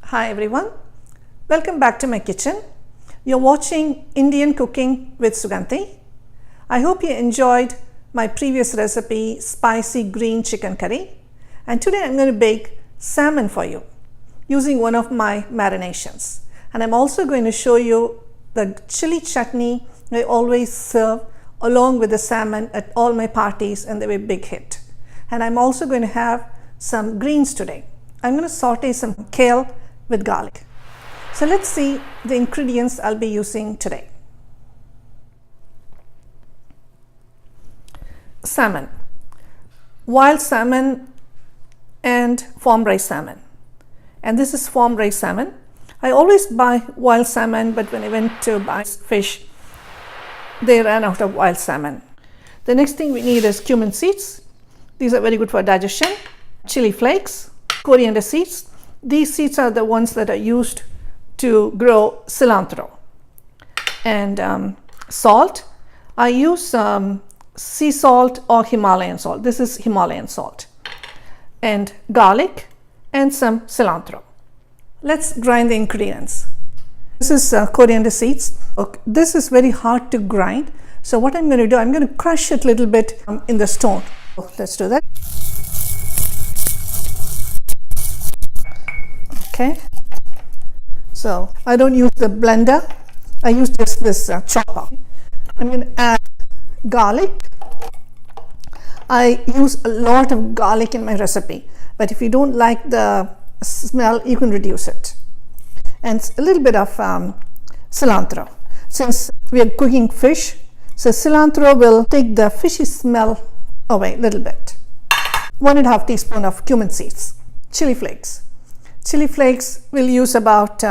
Hi everyone, welcome back to my kitchen. You're watching Indian Cooking with Suganthi. I hope you enjoyed my previous recipe, spicy green chicken curry. And today I'm going to bake salmon for you using one of my marinations. And I'm also going to show you the chili chutney I always serve along with the salmon at all my parties, and they were a big hit. And I'm also going to have some greens today. I'm going to saute some kale with garlic. So let's see the ingredients I'll be using today. Salmon, wild salmon and farm-raised salmon. And this is farm-raised salmon. I always buy wild salmon, but when I went to buy fish, they ran out of wild salmon. The next thing we need is cumin seeds. These are very good for digestion. Chili flakes, coriander seeds. These seeds are the ones that are used to grow cilantro. And salt. I use sea salt or Himalayan salt. This is Himalayan salt. And garlic and some cilantro. Let's grind the ingredients. This is coriander seeds. Okay. This is very hard to grind. So what I'm going to do, I'm going to crush it a little bit in the stone. Let's do that. Okay. So I don't use the blender. I use just this chopper. I'm going to add garlic. I use a lot of garlic in my recipe, but if you don't like the smell, you can reduce it. And a little bit of cilantro. Since we are cooking fish, so cilantro will take the fishy smell away a little bit. 1.5 teaspoon of cumin seeds. Chili flakes. Chili flakes we'll use about,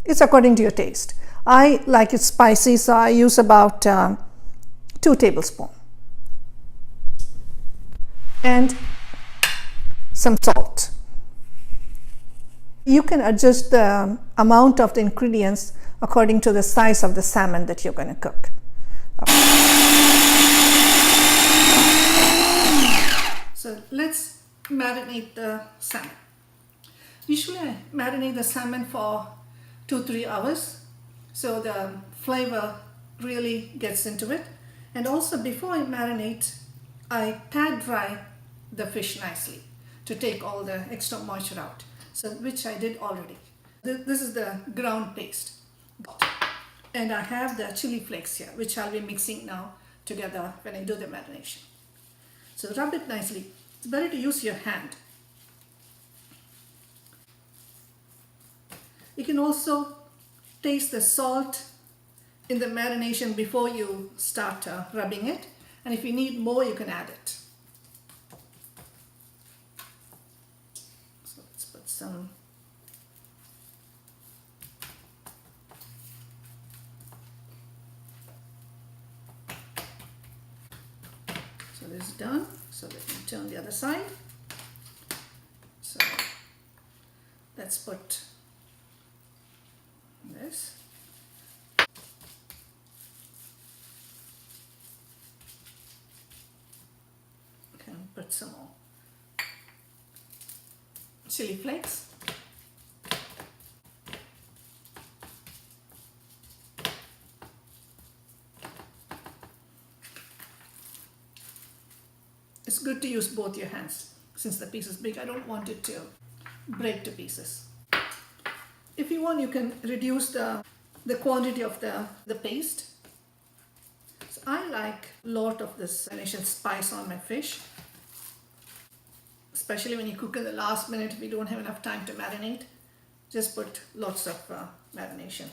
it's according to your taste. I like it spicy, so I use about 2 tablespoons. And some salt. You can adjust the amount of the ingredients according to the size of the salmon that you're going to cook. So let's marinate the salmon. Usually I marinate the salmon for 2-3 hours so the flavor really gets into it. And also before I marinate, I pat dry the fish nicely to take all the extra moisture out. So which I did already. This is the ground paste. And I have the chili flakes here, which I'll be mixing now together when I do the marination. So rub it nicely. It's better to use your hand. You can also taste the salt in the marination before you start rubbing it. And if you need more, you can add it. So let's put some. So this is done. So let me turn the other side. So let's put this. Okay, put some more chili flakes. It's good to use both your hands. Since the piece is big, I don't want it to break to pieces. If you want, you can reduce the quantity of the paste. So I like a lot of this marination spice on my fish, especially when you cook in the last minute if you don't have enough time to marinate. Just put lots of marination.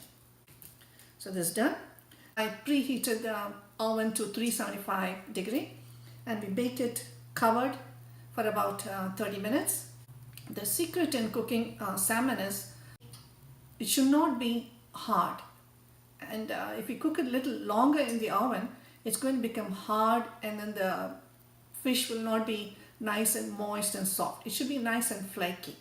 So this is done. I preheated the oven to 375 degrees and we baked it covered for about 30 minutes. The secret in cooking salmon is it should not be hard, and if you cook it a little longer in the oven, it's going to become hard, and then the fish will not be nice and moist and soft. It should be nice and flaky.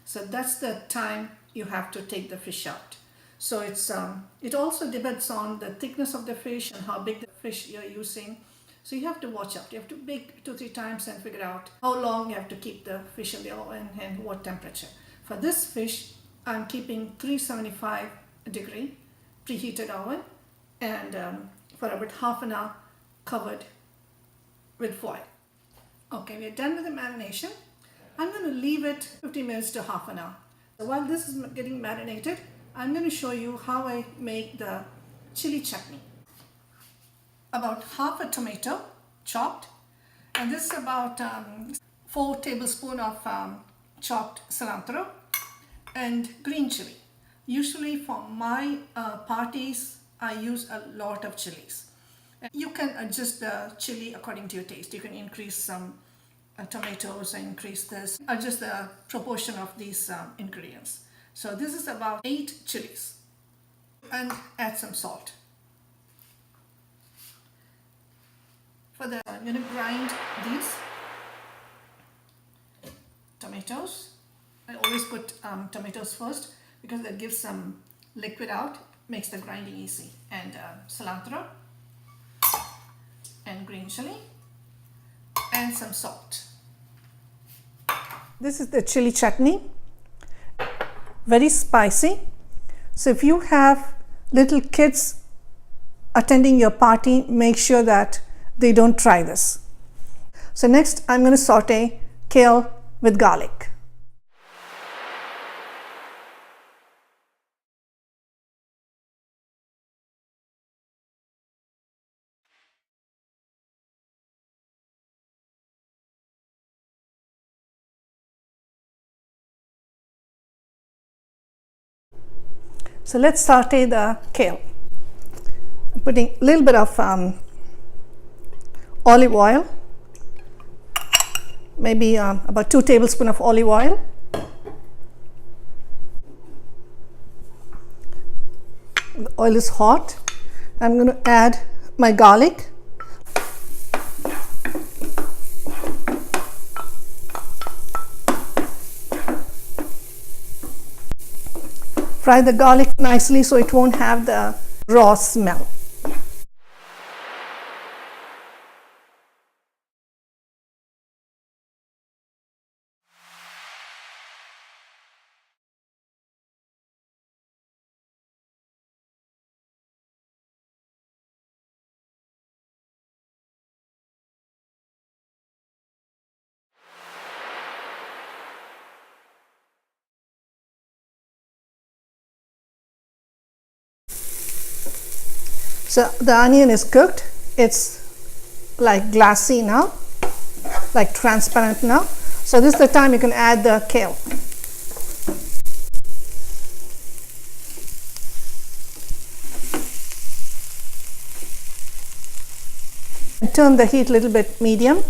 So that's the time you have to take the fish out. So it also depends on the thickness of the fish and how big the fish you're using. So you have to watch out. You have to bake 2-3 times and figure out how long you have to keep the fish in the oven and what temperature. For this fish, I'm keeping 375 degree preheated oven and for about half an hour covered with foil. Okay, we're done with the marination. I'm going to leave it 15 minutes to half an hour. So while this is getting marinated, I'm going to show you how I make the chili chutney. About half a tomato chopped, and this is about 4 tablespoons of chopped cilantro and green chili. Usually for my parties, I use a lot of chilies. You can adjust the chili according to your taste. You can increase some tomatoes and increase this, adjust the proportion of these ingredients. So this is about 8 chilies, and add some salt. I'm going to grind these tomatoes. I always put tomatoes first because that gives some liquid out, makes the grinding easy. And cilantro and green chili and some salt. This is the chili chutney, very spicy. So if you have little kids attending your party, make sure that they don't try this. So next I'm going to saute kale with garlic. So let's saute the kale. I'm putting a little bit of olive oil, maybe about 2 tablespoons of olive oil. The oil is hot. I'm going to add my garlic. Fry the garlic nicely so it won't have the raw smell. So the onion is cooked. It's like glassy now, like transparent now. So this is the time you can add the kale. And turn the heat a little bit medium.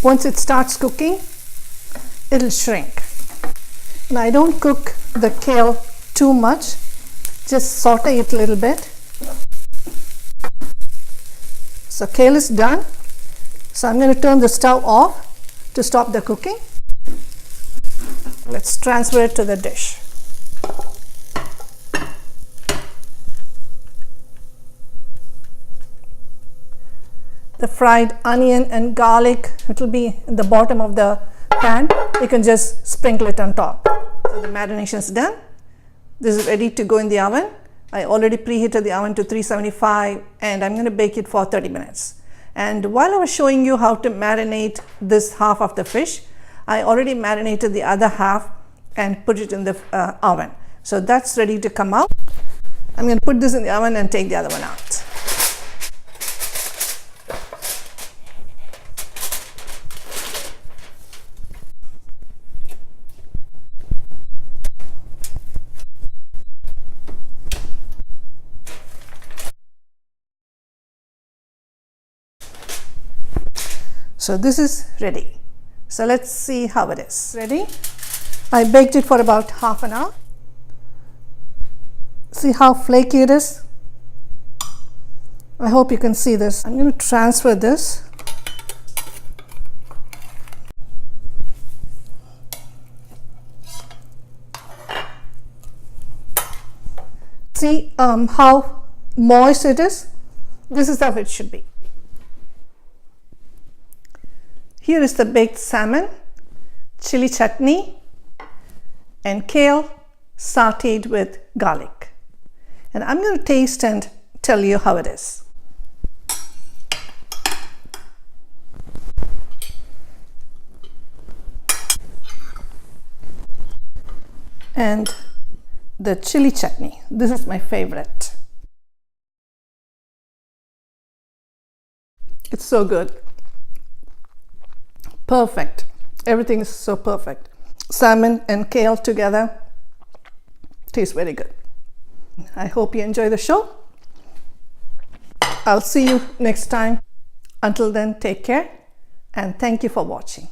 Once it starts cooking, it'll shrink. Now I don't cook the kale too much, just saute it a little bit. So kale is done. So I'm going to turn the stove off to stop the cooking. Let's transfer it to the dish. The fried onion and garlic, it will be in the bottom of the pan. You can just sprinkle it on top. So the marination is done. This is ready to go in the oven. I already preheated the oven to 375 and I'm going to bake it for 30 minutes. And while I was showing you how to marinate this half of the fish, I already marinated the other half and put it in the oven. So that's ready to come out. I'm going to put this in the oven and take the other one out. So this is ready. So let's see how it is. Ready? I baked it for about half an hour. See how flaky it is? I hope you can see this. I'm going to transfer this. See how moist it is? This is how it should be. Here is the baked salmon, chili chutney, and kale sauteed with garlic. And I'm going to taste and tell you how it is. And the chili chutney. This is my favorite. It's so good. Perfect. Everything is so perfect. Salmon and kale together tastes very good. I hope you enjoy the show. I'll see you next time. Until then, take care and thank you for watching.